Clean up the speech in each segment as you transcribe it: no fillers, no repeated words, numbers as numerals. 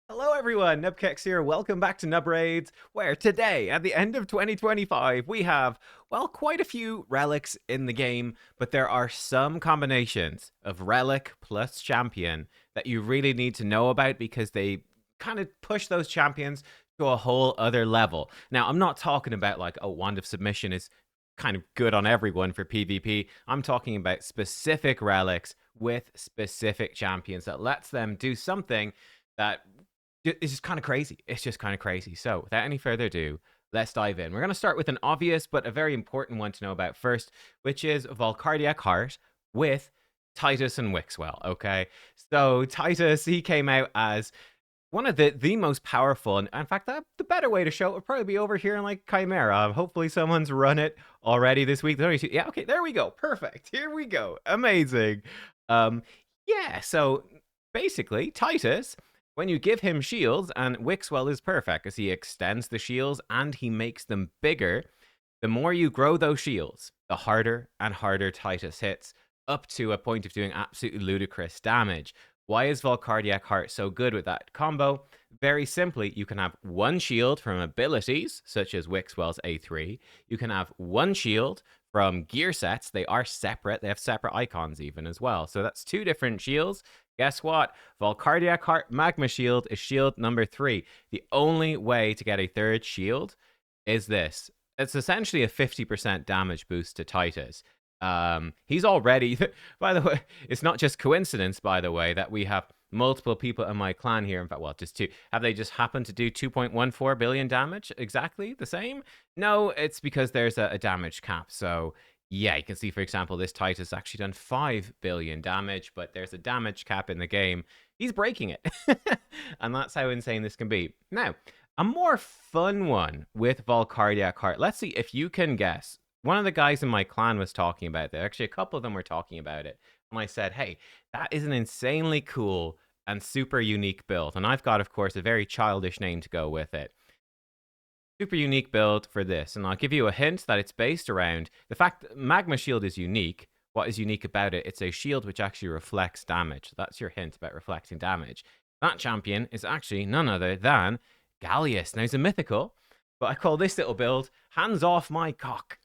Hello everyone, nubkeks here. Welcome back to Nub Raids, where today, at the end of 2025, we have, well, quite a few relics in the game, but there are some combinations of relic plus champion that you really need to know about because they kind of push those champions to a whole other level. Now, I'm not talking about like, oh, Wand of Submission is kind of good on everyone for PvP. I'm talking about specific relics with specific champions that lets them do something that it's just kind of crazy. It's just kind of crazy. So, without any further ado, let's dive in. We're going to start with an obvious but a very important one to know about first, which is Volcardiac Heart with Titus and Wixwell. Okay, so Titus, he came out as one of the most powerful, and in fact, the better way to show it would probably be over here in like Chimera. Hopefully, someone's run it already this week. Yeah, okay, there we go. Perfect. Here we go. Amazing. Um, yeah. So basically, Titus, when you give him shields, and Wixwell is perfect because he extends the shields and he makes them bigger, the more you grow those shields, the harder and harder Titus hits, up to a point of doing absolutely ludicrous damage. Why is Volcardiac Heart so good with that combo? Very simply, you can have one shield from abilities, such as Wixwell's A3. You can have one shield from gear sets. They are separate. They have separate icons even as well. So that's two different shields. Guess what? Volcardiac Heart Magma Shield is shield number 3. The only way to get a third shield is this. It's essentially a 50% damage boost to Titus. He's already, by the way, it's not just coincidence, by the way, that we have multiple people in my clan here. In fact, well, just two. Have they just happened to do 2.14 billion damage? Exactly the same? No, it's because there's a damage cap. So yeah, you can see, for example, this Titus actually done 5 billion damage, but there's a damage cap in the game. He's breaking it. And that's how insane this can be. Now, a more fun one with Volcardiac Heart. Let's see if you can guess. One of the guys in my clan was talking about it. Actually, a couple of them were talking about it. And I said, hey, that is an insanely cool and super unique build. And I've got, of course, a very childish name to go with it. Super unique build for this, and I'll give you a hint that it's based around the fact that Magma Shield is unique. What is unique about it? It's a shield which actually reflects damage. That's your hint about reflecting damage. That champion is actually none other than Gallas. Now, he's a mythical, but I call this little build Hands Off My Cock.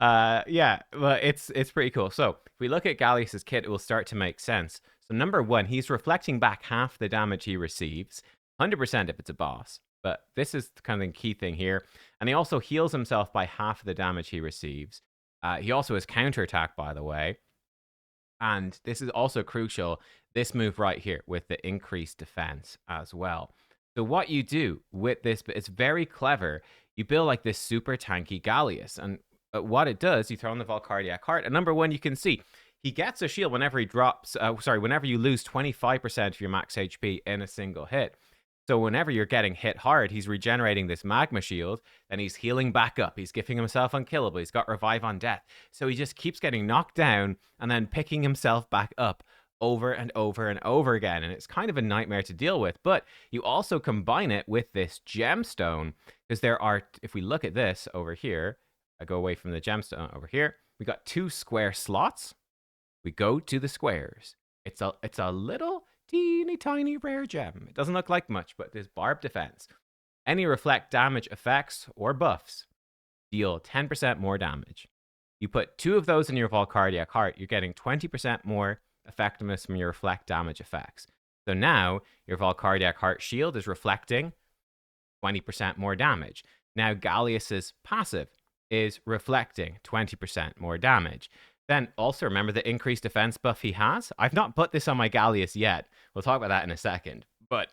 Yeah, but it's pretty cool. So if we look at Gallius's kit, it will start to make sense. So number one, he's reflecting back half the damage he receives, 100% if it's a boss. But this is kind of the key thing here. And he also heals himself by half of the damage he receives. He also has counterattack, by the way. And this is also crucial, this move right here with the increased defense as well. So what you do with this, it's very clever. You build like this super tanky Gallius. And what it does, you throw in the Volcardiac Heart. And number one, you can see he gets a shield whenever he drops, whenever you lose 25% of your max HP in a single hit. So whenever you're getting hit hard, he's regenerating this magma shield, then he's healing back up. He's giving himself unkillable. He's got revive on death. So he just keeps getting knocked down and then picking himself back up over and over and over again. And it's kind of a nightmare to deal with. But you also combine it with this gemstone, because there are, if we look at this over here, I go away from the gemstone over here, we got 2 square slots. We go to the squares. It's a little teeny tiny rare gem. It doesn't look like much, but there's barbed defense. Any reflect damage effects or buffs deal 10% more damage. You put 2 of those in your Volcardiac Heart, you're getting 20% more effectiveness from your reflect damage effects. So now your Volcardiac Heart shield is reflecting 20% more damage. Now Gallius's passive is reflecting 20% more damage. Then also remember the increased defense buff he has. I've not put this on my Gallius yet. We'll talk about that in a second. But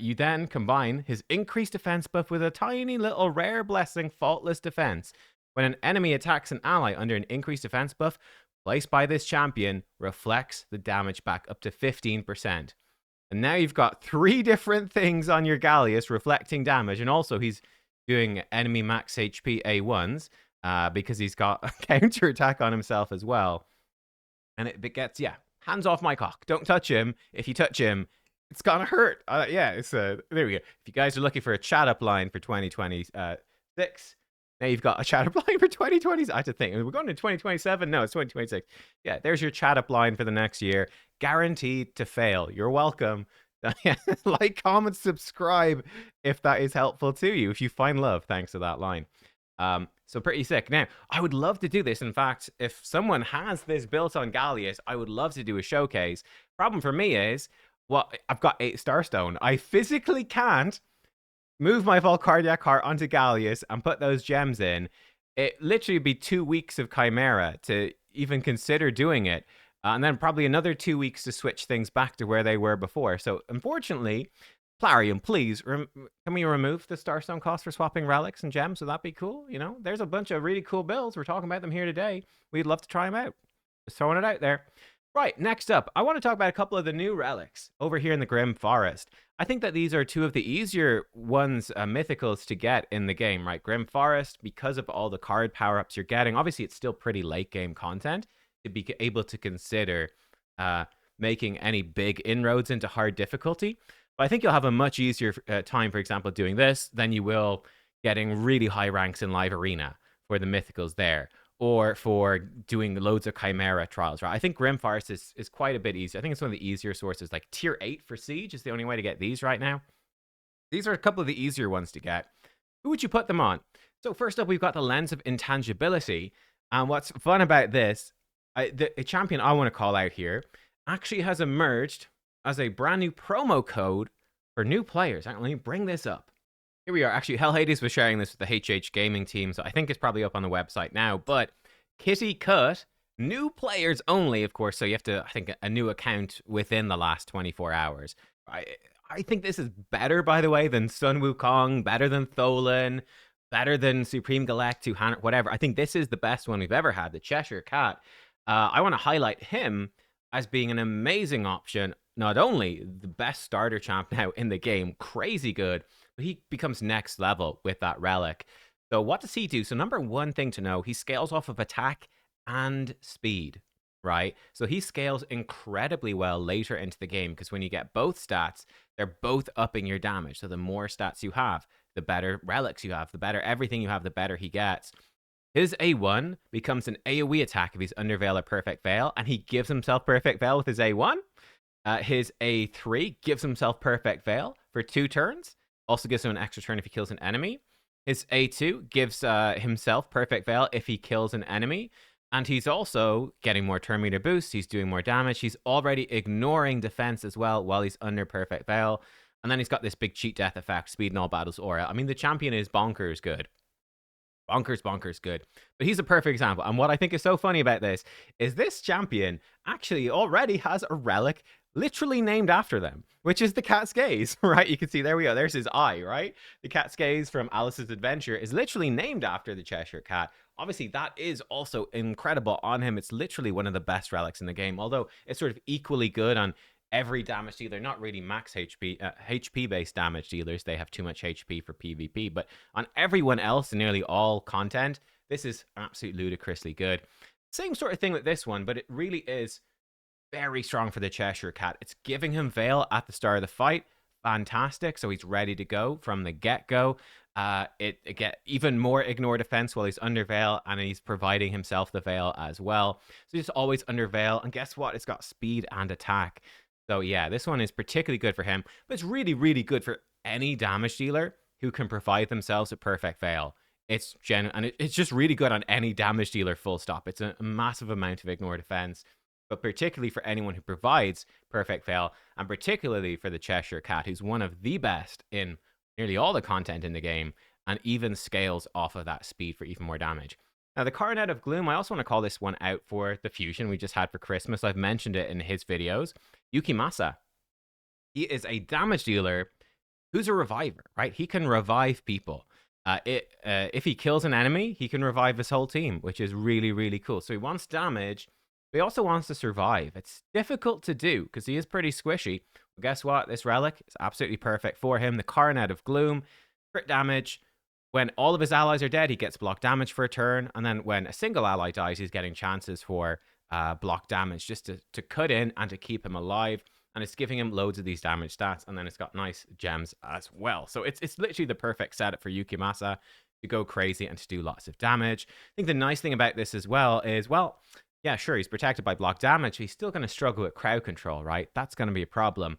you then combine his increased defense buff with a tiny little rare blessing, faultless defense. When an enemy attacks an ally under an increased defense buff placed by this champion, reflects the damage back up to 15%. And now you've got 3 different things on your Gallius reflecting damage. And also he's doing enemy max HP A1s. Because he's got a counterattack on himself as well. And it gets, yeah, hands off my cock. Don't touch him. If you touch him, it's gonna hurt. Yeah, it's there we go. If you guys are looking for a chat up line for 2026, now you've got a chat up line for 2020. I have to think. We're going to 2027? No, it's 2026. Yeah, there's your chat up line for the next year. Guaranteed to fail. You're welcome. Like, comment, subscribe if that is helpful to you. If you find love, thanks to that line. So pretty sick. Now, I would love to do this. In fact, if someone has this built on Gallius, I would love to do a showcase. Problem for me is, well, I've got 8 Starstone. I physically can't move my Volcardiac cart onto Gallius and put those gems in. It literally be 2 weeks of Chimera to even consider doing it. And then probably another 2 weeks to switch things back to where they were before. So unfortunately, Plarium, please, can we remove the Starstone cost for swapping relics and gems? Would that be cool? You know, there's a bunch of really cool builds. We're talking about them here today. We'd love to try them out. Just throwing it out there. Right, next up, I want to talk about a couple of the new relics over here in the Grim Forest. I think that these are 2 of the easier ones, mythicals to get in the game, right? Grim Forest, because of all the card power-ups you're getting. Obviously, it's still pretty late-game content to be able to consider making any big inroads into hard difficulty. But I think you'll have a much easier time, for example, doing this than you will getting really high ranks in Live Arena for the mythicals there, or for doing loads of Chimera trials, right? I think Grim Forest is quite a bit easier. I think it's one of the easier sources. Like tier 8 for Siege is the only way to get these right now. These are a couple of the easier ones to get. Who would you put them on? So first up, we've got the Lens of Intangibility. And what's fun about this, the champion I want to call out here actually has emerged as a brand new promo code for new players. Let me bring this up. Here we are. Actually, Hell Hades was sharing this with the HH Gaming team, so I think it's probably up on the website now. But Kitty Cut, new players only, of course. So you have to, I think, a new account within the last 24 hours. I think this is better, by the way, than Sun Wukong, better than Tholen, better than Supreme Galect, whatever. I think this is the best one we've ever had, the Cheshire Cat. I want to highlight him as being an amazing option. Not only the best starter champ now in the game, crazy good, but he becomes next level with that relic. So what does he do? So number one thing to know, he scales off of attack and speed, right? So he scales incredibly well later into the game, because when you get both stats, they're both upping your damage. So the more stats you have, the better relics you have, the better everything you have, the better he gets. His A1 becomes an AoE attack if he's under Veil or Perfect Veil, and he gives himself Perfect Veil with his A1. His A3 gives himself Perfect Veil for 2 turns. Also gives him an extra turn if he kills an enemy. His A2 gives himself Perfect Veil if he kills an enemy. And he's also getting more turn meter boost. He's doing more damage. He's already ignoring defense as well while he's under Perfect Veil. And then he's got this big cheat death effect, speed in all battles aura. I mean, the champion is bonkers good. Bonkers good. But he's a perfect example. And what I think is so funny about this is this champion actually already has a relic literally named after them, which is the cat's gaze, right? You can see, there we go. There's his eye, right? The cat's gaze from Alice's Adventure is literally named after the Cheshire Cat. Obviously, that is also incredible on him. It's literally one of the best relics in the game, although it's sort of equally good on every damage dealer. Not really max HP-based damage dealers. They have too much HP for PvP. But on everyone else in nearly all content, this is absolutely ludicrously good. Same sort of thing with this one, but it really is very strong for the Cheshire Cat. It's giving him Veil at the start of the fight. Fantastic. So he's ready to go from the get-go. It get even more ignore defense while he's under Veil, and he's providing himself the Veil as well. So he's always under Veil. And guess what? It's got speed and attack. So yeah, this one is particularly good for him, but it's really, really good for any damage dealer who can provide themselves a Perfect Veil. It's just really good on any damage dealer, full stop. It's a massive amount of ignore defense. But particularly for anyone who provides Perfect Veil, and particularly for the Cheshire Cat, who's one of the best in nearly all the content in the game, and even scales off of that speed for even more damage. Now, the Coronet of Gloom, I also want to call this one out for the fusion we just had for Christmas. I've mentioned it in his videos. Yukimasa. He is a damage dealer who's a reviver, right? He can revive people. If he kills an enemy, he can revive his whole team, which is really, really cool. So he wants damage, but he also wants to survive. It's difficult to do because he is pretty squishy. But guess what? This relic is absolutely perfect for him. The Coronet of Gloom, crit damage. When all of his allies are dead, he gets block damage for a turn. And then when a single ally dies, he's getting chances for block damage just to cut in and to keep him alive. And it's giving him loads of these damage stats. And then it's got nice gems as well. So it's literally the perfect setup for Yukimasa to go crazy and to do lots of damage. I think the nice thing about this as well is, well, yeah, sure, he's protected by block damage. He's still going to struggle with crowd control, right? That's going to be a problem.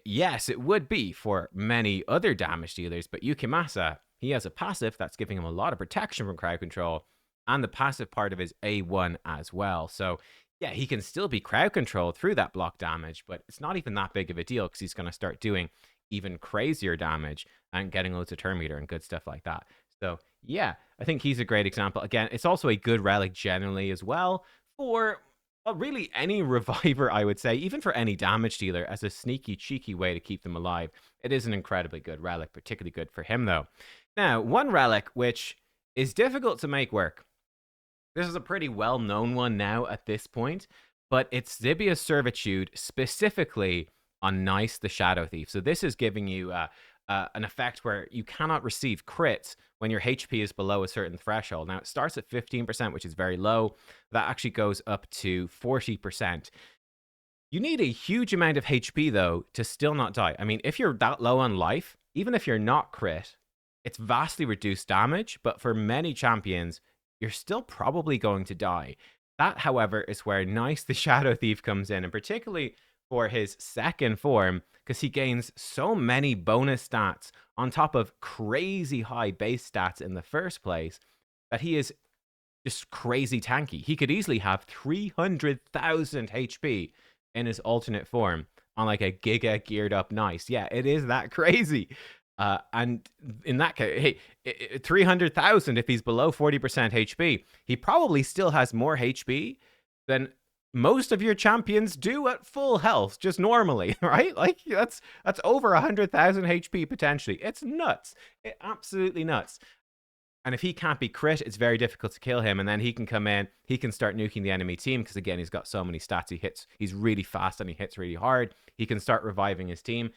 Yes, it would be for many other damage dealers, but Yukimasa, he has a passive that's giving him a lot of protection from crowd control, and the passive part of his A1 as well. So, yeah, he can still be crowd controlled through that block damage, but it's not even that big of a deal because he's going to start doing even crazier damage and getting loads of turn meter and good stuff like that. So, yeah, I think he's a great example. Again, it's also a good relic generally as well for well, really any reviver, I would say, even for any damage dealer, as a sneaky, cheeky way to keep them alive. It is an incredibly good relic, particularly good for him, though. Now, one relic which is difficult to make work. This is a pretty well-known one now at this point, but it's Zibia's Servitude, specifically on Nice the Shadow Thief. So this is giving you an effect where you cannot receive crits when your HP is below a certain threshold. Now, it starts at 15%, which is very low. That actually goes up to 40%. You need a huge amount of HP, though, to still not die. I mean, if you're that low on life, even if you're not crit, it's vastly reduced damage, but for many champions, you're still probably going to die. That, however, is where Nice the Shadow Thief comes in, and particularly for his second form, because he gains so many bonus stats on top of crazy high base stats in the first place that he is just crazy tanky. He could easily have 300,000 HP in his alternate form on like a giga geared up Nice. Yeah, it is that crazy. And in that case, hey, 300,000, if he's below 40% HP, he probably still has more HP than most of your champions do at full health, just normally, right? Like that's over 100,000 HP potentially. It's nuts. Absolutely nuts. And if he can't be crit, it's very difficult to kill him. And then he can come in, he can start nuking the enemy team because, again, he's got so many stats. He's really fast and he hits really hard. He can start reviving his team.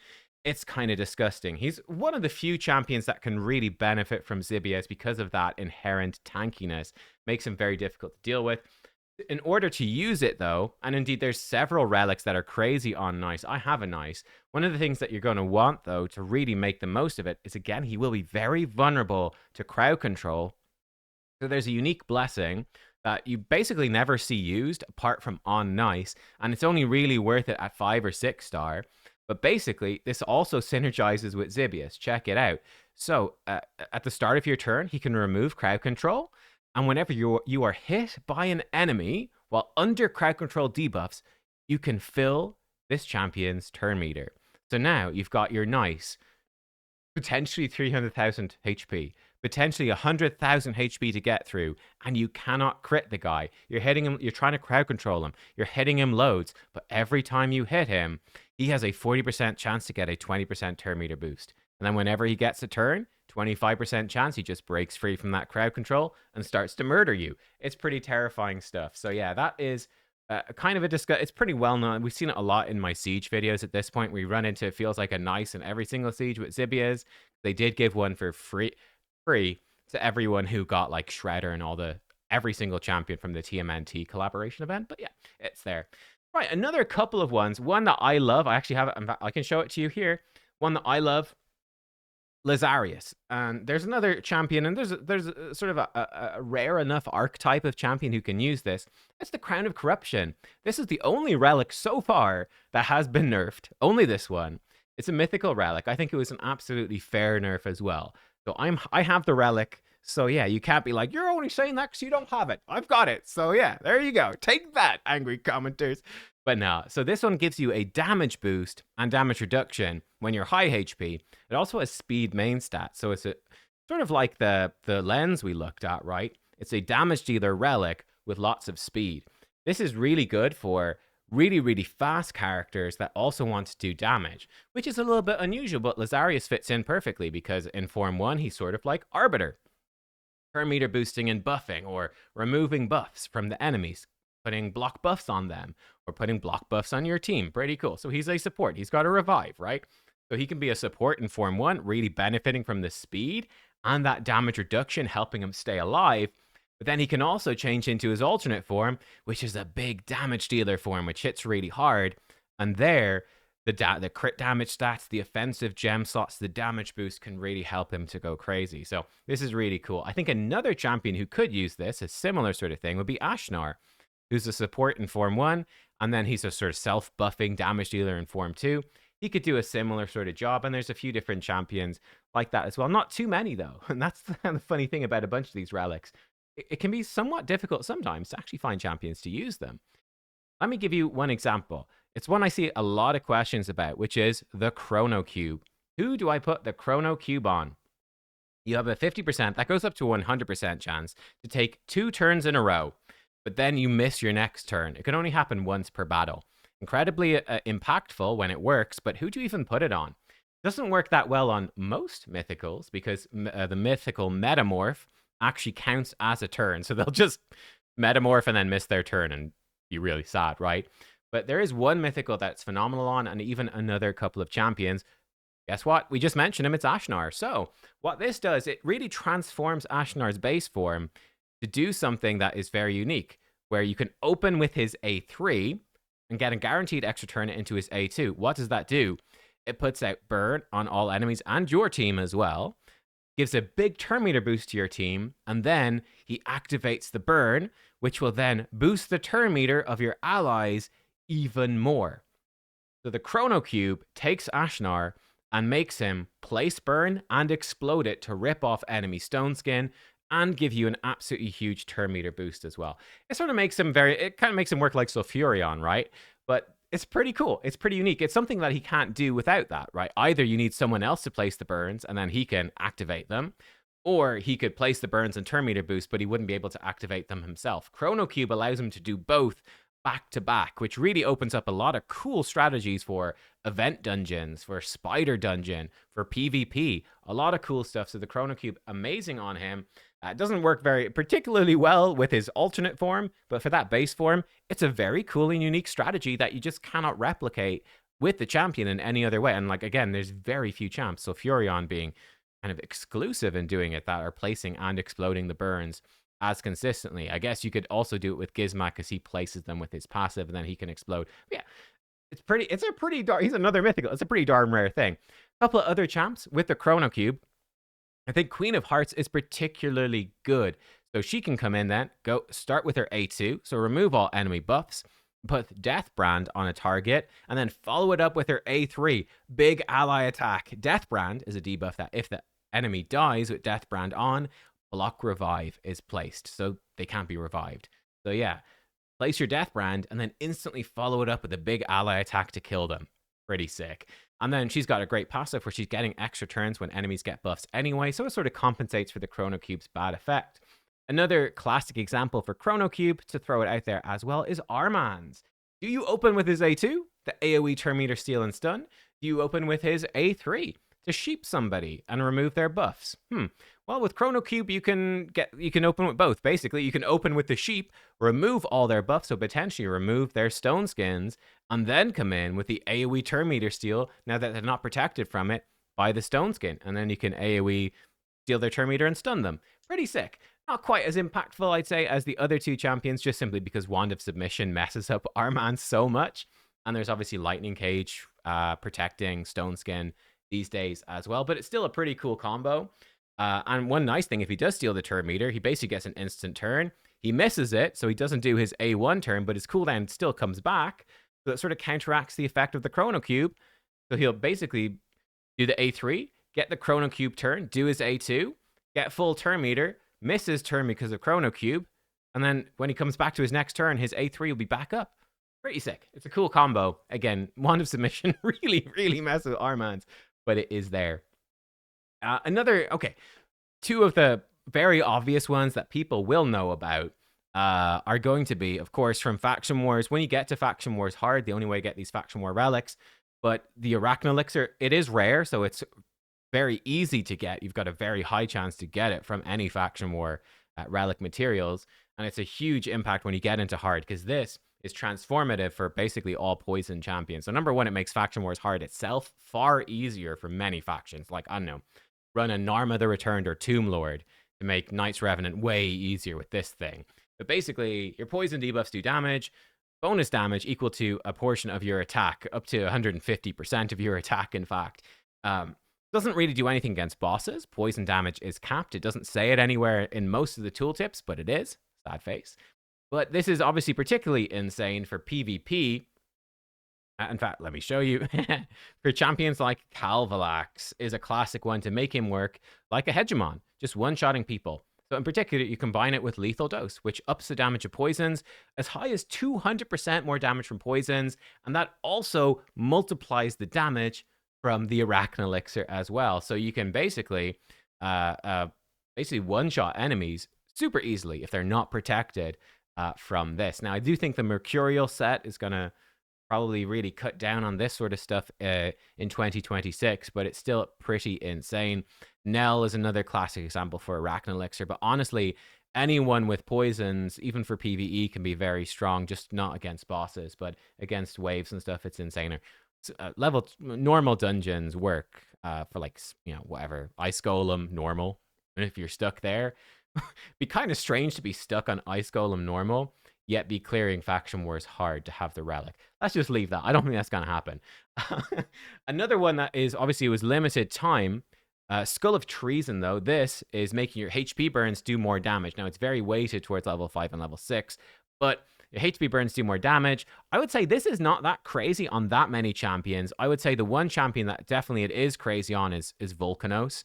It's kind of disgusting. He's one of the few champions that can really benefit from Zibia's because of that inherent tankiness. Makes him very difficult to deal with. In order to use it, though, and indeed there's several relics that are crazy on Nice. I have a Nice. One of the things that you're going to want, though, to really make the most of it is, again, he will be very vulnerable to crowd control. So there's a unique blessing that you basically never see used apart from on Nice, and it's only really worth it at 5 or 6 star. But basically, this also synergizes with Zibia's. Check it out. So at the start of your turn, he can remove crowd control. And whenever you are hit by an enemy while under crowd control debuffs, you can fill this champion's turn meter. So now you've got your Nice, potentially 300,000 HP, potentially 100,000 HP to get through, and you cannot crit the guy. You're hitting him, you're trying to crowd control him, you're hitting him loads, but every time you hit him, he has a 40% chance to get a 20% turn meter boost. And then whenever he gets a turn, 25% chance he just breaks free from that crowd control and starts to murder you. It's pretty terrifying stuff. So yeah, that is kind of a it's pretty well known. We've seen it a lot in my Siege videos at this point. We run into it feels like a Nice in every single Siege with Zibia's. They did give one for free to everyone who got like Shredder and every single champion from the TMNT collaboration event. But yeah, it's there. Right, another couple of ones. One that I love. I actually have it. I can show it to you here. One that I love. Lazarius. And there's another champion, and there's a sort of a rare enough archetype of champion who can use this. It's the Crown of Corruption. This is the only relic so far that has been nerfed. Only this one. It's a mythical relic. I think it was an absolutely fair nerf as well. So I have the relic. So yeah, you can't be like, you're only saying that because you don't have it. I've got it. So yeah, there you go. Take that, angry commenters. But no, so this one gives you a damage boost and damage reduction when you're high HP. It also has speed main stat. So it's a sort of like the lens we looked at, right? It's a damage dealer relic with lots of speed. This is really good for really, really fast characters that also want to do damage, which is a little bit unusual, but Lazarius fits in perfectly because in Form 1, he's sort of like Arbiter. Per meter boosting and buffing, or removing buffs from the enemies, putting block buffs on them, or putting block buffs on your team. Pretty cool. So he's a support. He's got a revive, right? So he can be a support in Form 1, really benefiting from the speed and that damage reduction, helping him stay alive. But then he can also change into his alternate form, which is a big damage dealer form, which hits really hard. And there, the crit damage stats, the offensive gem slots, the damage boost can really help him to go crazy. So this is really cool. I think another champion who could use this, a similar sort of thing, would be Ashnar, who's a support in Form 1, and then he's a sort of self-buffing damage dealer in Form 2. he could do a similar sort of job. And there's a few different champions like that as well. Not too many, though. And that's the funny thing about a bunch of these relics. It can be somewhat difficult sometimes to actually find champions to use them. Let me give you one example. It's one I see a lot of questions about, which is the Chrono Cube. Who do I put the Chrono Cube on? You have a 50%, that goes up to 100% chance to take 2 turns in a row, but then you miss your next turn. It can only happen once per battle. Incredibly impactful when it works, but who do you even put it on? It doesn't work that well on most mythicals because the mythical metamorph actually counts as a turn. So they'll just metamorph and then miss their turn and be really sad, right? But there is one mythical that's phenomenal on, and even another couple of champions. Guess what? We just mentioned him. It's Ashnar. So what this does, it really transforms Ashnar's base form to do something that is very unique, where you can open with his A3 and get a guaranteed extra turn into his A2. What does that do? It puts out burn on all enemies and your team as well, gives a big turn meter boost to your team, and then he activates the burn, which will then boost the turn meter of your allies even more. So the Chrono Cube takes Ashnar and makes him place burn and explode it to rip off enemy stone skin and give you an absolutely huge turn meter boost as well. It sort of makes him it kind of makes him work like Sulfurion, right? But it's pretty cool. It's pretty unique. It's something that he can't do without that, right? Either you need someone else to place the burns and then he can activate them, or he could place the burns and turn meter boost, but he wouldn't be able to activate them himself. Chrono Cube allows him to do both back to back, which really opens up a lot of cool strategies for event dungeons, for spider dungeon, for PvP, a lot of cool stuff. So the Chrono Cube, amazing on him. It doesn't work very particularly well with his alternate form, but for that base form, it's a very cool and unique strategy that you just cannot replicate with the champion in any other way. And like, again, there's very few champs, so Furion being kind of exclusive in doing it, that are placing and exploding the burns as consistently. I guess you could also do it with Gizmak because he places them with his passive and then he can explode. But yeah, it's a pretty darn, he's another mythical. It's a pretty darn rare thing. A couple of other champs with the Chrono Cube. I think Queen of Hearts is particularly good. So she can come in then, go start with her A2, so remove all enemy buffs, put Death Brand on a target, and then follow it up with her A3, big ally attack. Death Brand is a debuff that if the enemy dies with Death Brand on, block revive is placed, so they can't be revived. So yeah, place your Death Brand and then instantly follow it up with a big ally attack to kill them. Pretty sick. And then she's got a great passive where she's getting extra turns when enemies get buffs anyway, so it sort of compensates for the Chrono Cube's bad effect. Another classic example for Chrono Cube, to throw it out there as well, is Armand's. Do you open with his A2, the AoE turn meter steal and stun? Do you open with his A3 to sheep somebody and remove their buffs? Well, with Chrono Cube, you can open with both. Basically, you can open with the sheep, remove all their buffs, so potentially remove their stone skins, and then come in with the AoE turn meter steal, now that they're not protected from it, by the stone skin. And then you can AoE steal their turn meter and stun them. Pretty sick. Not quite as impactful, I'd say, as the other two champions, just simply because Wand of Submission messes up Armand so much. And there's obviously Lightning Cage protecting Stone Skin these days as well. But it's still a pretty cool combo. And one nice thing, if he does steal the turn meter, he basically gets an instant turn. He misses it, so he doesn't do his A1 turn, but his cooldown still comes back. So it sort of counteracts the effect of the Chrono Cube. So he'll basically do the A3, get the Chrono Cube turn, do his A2, get full turn meter, miss his turn because of Chrono Cube, and then when he comes back to his next turn, his A3 will be back up. Pretty sick. It's a cool combo. Again, Wand of Submission really, really messes with Armand, but it is there. Two of the very obvious ones that people will know about are going to be, of course, from Faction Wars. When you get to Faction Wars hard, the only way to get these Faction War relics, but the Arachn elixir, it is rare, so it's very easy to get. You've got a very high chance to get it from any Faction War relic materials, and it's a huge impact when you get into hard, because this is transformative for basically all poison champions. So number one, it makes Faction Wars hard itself far easier for many factions. Like, I don't know, run a Narma the Returned or Tomb Lord to make Knights Revenant way easier with this thing. But basically, your poison debuffs do damage, bonus damage equal to a portion of your attack, up to 150% of your attack, in fact. Doesn't really do anything against bosses. Poison damage is capped. It doesn't say it anywhere in most of the tooltips, but it is. Sad face. But this is obviously particularly insane for PvP, In fact, let me show you. For champions like Calvalax is a classic one to make him work like a hegemon, just one-shotting people. So in particular, you combine it with Lethal Dose, which ups the damage of poisons as high as 200% more damage from poisons, and that also multiplies the damage from the Arachn elixir as well. So you can uh, uh, basically one-shot enemies super easily if they're not protected from this. Now, I do think the Mercurial set is going to probably really cut down on this sort of stuff in 2026, but it's still pretty insane. Nell is another classic example for Arachn elixir, but honestly, anyone with poisons, even for PvE, can be very strong, just not against bosses, but against waves and stuff, it's insaner. Normal dungeons work for like, whatever, Ice Golem normal. And if you're stuck there, be kind of strange to be stuck on Ice Golem normal, yet be clearing faction wars hard to have the relic. Let's just leave that. I don't think that's going to happen. Another one that is obviously was limited time. Skull of Treason, though, this is making your HP burns do more damage. Now, it's very weighted towards level 5 and level 6, but your HP burns do more damage. I would say this is not that crazy on that many champions. I would say the one champion that definitely it is crazy on is Volcanos.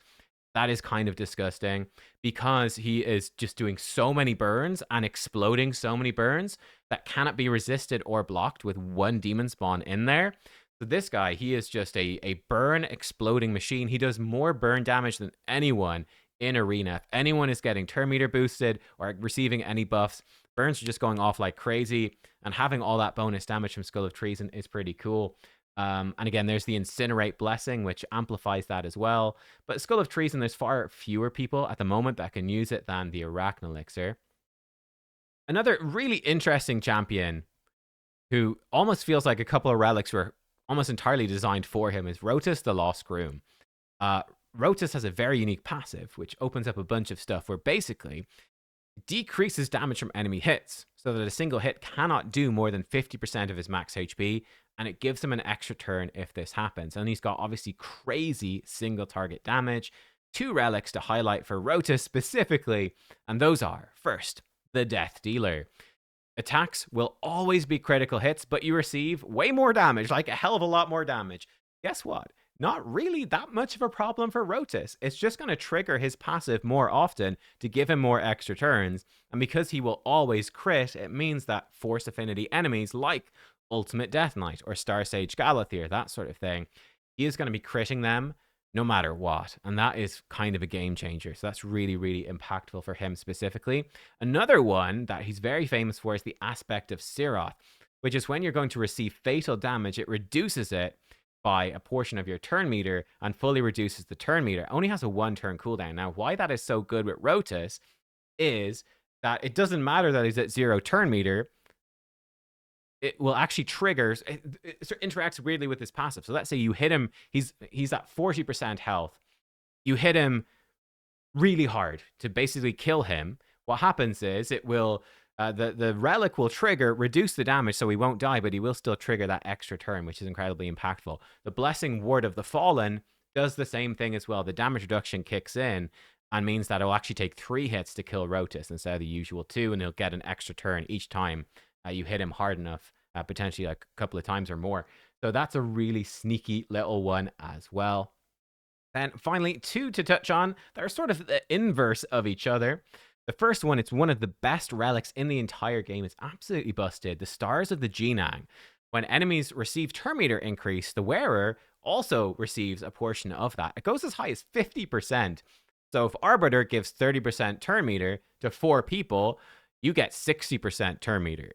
That is kind of disgusting because he is just doing so many burns and exploding so many burns that cannot be resisted or blocked with one demon spawn in there. So this guy, he is just a burn exploding machine. He does more burn damage than anyone in Arena. If anyone is getting turn meter boosted or receiving any buffs, burns are just going off like crazy. And having all that bonus damage from Skull of Treason is pretty cool. And again, there's the Incinerate Blessing, which amplifies that as well. But Skull of Treason, there's far fewer people at the moment that can use it than the Arachn elixir. Another really interesting champion who almost feels like a couple of relics were almost entirely designed for him is Rotous, the Lost Groom. Rotous has a very unique passive, which opens up a bunch of stuff where basically decreases damage from enemy hits so that a single hit cannot do more than 50% of his max HP, and it gives him an extra turn if this happens. And he's got obviously crazy single target damage. 2 relics to highlight for Rotous specifically, and those are, first, the Death Dealer. Attacks will always be critical hits, but you receive way more damage, like a hell of a lot more damage. Guess what? Not really that much of a problem for Rotous. It's just going to trigger his passive more often to give him more extra turns. And because he will always crit, it means that Force Affinity enemies like Ultimate Death Knight or Star Sage Galathir, that sort of thing, he is going to be critting them no matter what. And that is kind of a game changer. So that's really, really impactful for him specifically. Another one that he's very famous for is the aspect of Siroth, which is when you're going to receive fatal damage, it reduces it by a portion of your turn meter and fully reduces the turn meter. It only has a 1 turn cooldown. Now, why that is so good with Rotous is that it doesn't matter that he's at 0 turn meter. It will actually trigger, it interacts weirdly with his passive. So let's say you hit him, he's at 40% health. You hit him really hard to basically kill him. What happens is it will, the relic will trigger, reduce the damage so he won't die, but he will still trigger that extra turn, which is incredibly impactful. The Blessing Ward of the Fallen does the same thing as well. The damage reduction kicks in and means that it'll actually take 3 hits to kill Rotous instead of the usual 2, and he'll get an extra turn each time you hit him hard enough, potentially like a couple of times or more. So that's a really sneaky little one as well. Then finally, 2 to touch on that are sort of the inverse of each other. The first one, it's one of the best relics in the entire game. It's absolutely busted. The Stars of the Jinang. When enemies receive turn meter increase, the wearer also receives a portion of that. It goes as high as 50%. So if Arbiter gives 30% turn meter to 4 people, you get 60% turn meter.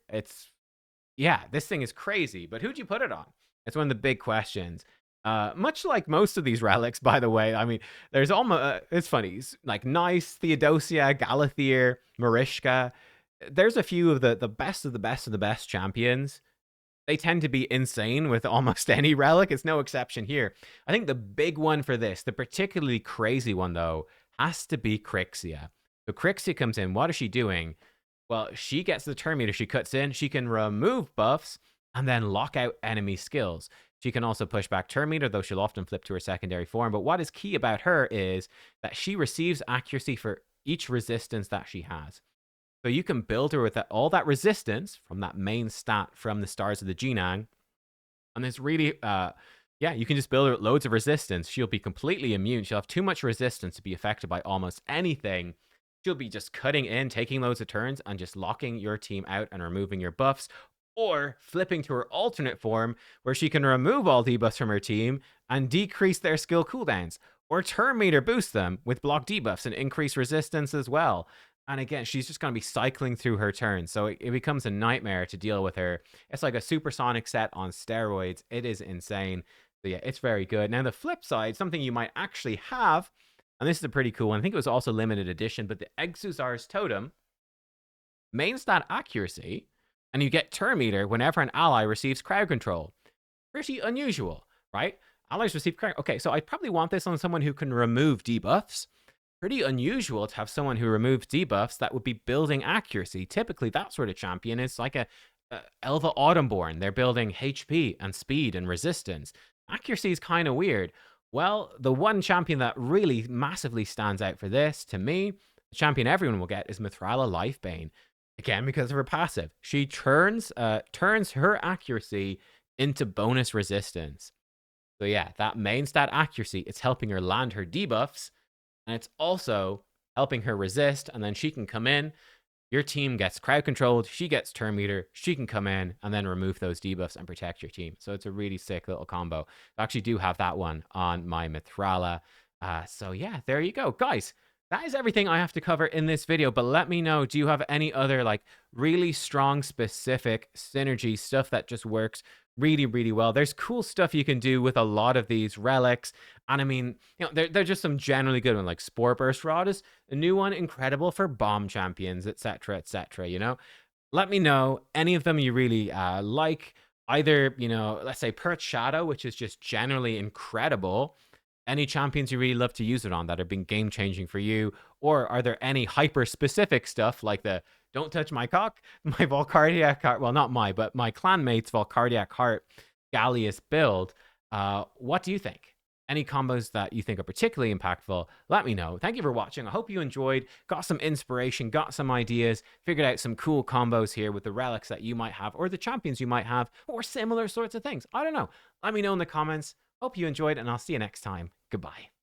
Yeah, this thing is crazy, but who'd you put it on? It's one of the big questions. Much like most of these relics, by the way. I mean, there's almost, it's funny, like Nice, Theodosia, Galathir, Marishka. There's a few of the best of the best of the best champions. They tend to be insane with almost any relic. It's no exception here. I think the big one for this, the particularly crazy one though, has to be Crixia. So Crixia comes in, what is she doing? Well, she gets the turn meter, she cuts in, she can remove buffs and then lock out enemy skills. She can also push back turn meter, though she'll often flip to her secondary form. But what is key about her is that she receives accuracy for each resistance that she has. So you can build her with all that resistance from that main stat from the Stars of the Jinang, And it's really, yeah, you can just build her loads of resistance. She'll be completely immune. She'll have too much resistance to be affected by almost anything. She'll be just cutting in, taking loads of turns, and just locking your team out and removing your buffs. Or flipping to her alternate form, where she can remove all debuffs from her team and decrease their skill cooldowns. Or turn meter boost them with block debuffs and increase resistance as well. And again, she's just going to be cycling through her turns. So it becomes a nightmare to deal with her. It's like a supersonic set on steroids. It is insane. So yeah, it's very good. Now, the flip side, something you might actually have, and this is a pretty cool one. I think it was also limited edition, but the Exuzar's totem, main stat accuracy, and you get turn meter whenever an ally receives crowd control. Pretty unusual, right? Allies receive crowd. Okay, so I probably want this on someone who can remove debuffs. Pretty unusual to have someone who removes debuffs that would be building accuracy. Typically, that sort of champion is like a Elva Autumnborn. They're building HP and speed and resistance. Accuracy is kind of weird. Well, the one champion that really massively stands out for this, to me, the champion everyone will get is Mithrala Lifebane. Again, because of her passive. She turns her accuracy into bonus resistance. So yeah, that main stat accuracy, it's helping her land her debuffs, and it's also helping her resist, and then she can come in. Your team gets crowd controlled, she gets turn meter, she can come in and then remove those debuffs and protect your team. So it's a really sick little combo. I actually do have that one on my Mithrala. So yeah, there you go. Guys, that is everything I have to cover in this video, but let me know, do you have any other like really strong specific synergy stuff that just works really, really well? There's cool stuff you can do with a lot of these relics, and I mean, you know, they're just some generally good ones, like Spore Burst Rotous, a new one, incredible for bomb champions, etc., etc., you know? Let me know any of them you really like, either, you know, let's say Perth Shadow, which is just generally incredible. Any champions you really love to use it on that have been game-changing for you? Or are there any hyper-specific stuff like the Don't Touch My Cock, my Volcardiac heart, well, not my, but my clanmate's Volcardiac heart Gallas build? What do you think? Any combos that you think are particularly impactful, let me know. Thank you for watching. I hope you enjoyed, got some inspiration, got some ideas, figured out some cool combos here with the relics that you might have, or the champions you might have, or similar sorts of things. I don't know. Let me know in the comments. Hope you enjoyed, and I'll see you next time. Goodbye.